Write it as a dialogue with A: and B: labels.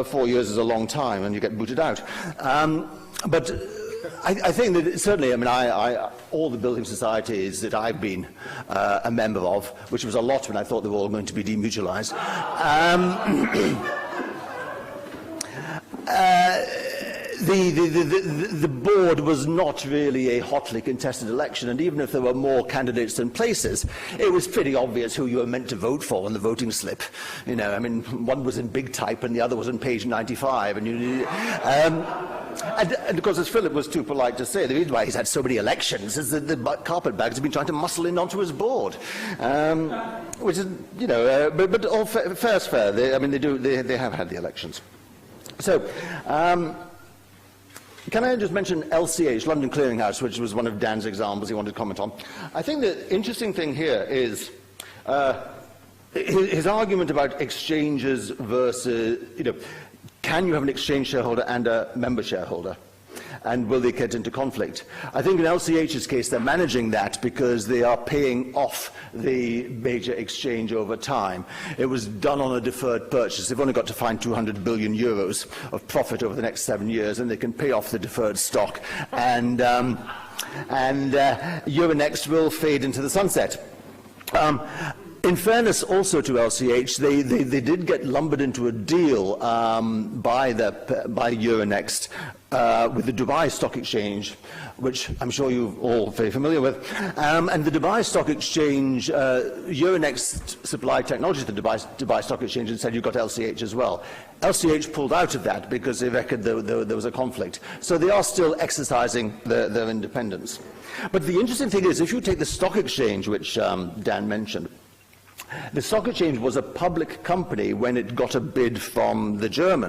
A: 4 years is a long time and you get booted out. But I think that certainly, I mean, all the building societies that I've been a member of, which was a lot when I thought they were all going to be demutualised, the board was not really a hotly contested election, and even if there were more candidates than places, it was pretty obvious who you were meant to vote for on the voting slip. You know, I mean, one was in big type and the other was on page 95, and and of course, as Philip was too polite to say, the reason why he's had so many elections is that the carpetbaggers have been trying to muscle in onto his board, which is, you know, but all fair's fair. I mean, they have had the elections. So, can I just mention LCH, London Clearing House, which was one of Dan's examples he wanted to comment on. I think the interesting thing here is his argument about exchanges versus, you know, can you have an exchange shareholder and a member shareholder? And will they get into conflict? I think in LCH's case, they're managing that because they are paying off the major exchange over time. It was done on a deferred purchase. They've only got to find 200 billion euros of profit over the next 7 years, and they can pay off the deferred stock. And Euronext will fade into the sunset. In fairness also to LCH, they did get lumbered into a deal by Euronext with the Dubai Stock Exchange, which I'm sure you're all very familiar with. And the Dubai Stock Exchange, Euronext supplied technology to the Dubai Stock Exchange and said, you've got LCH as well. LCH pulled out of that because they reckoned there was a conflict. So they are still exercising their independence. But the interesting thing is, if you take the stock exchange, which Dan mentioned, the stock exchange was a public company when it got a bid from the Germans.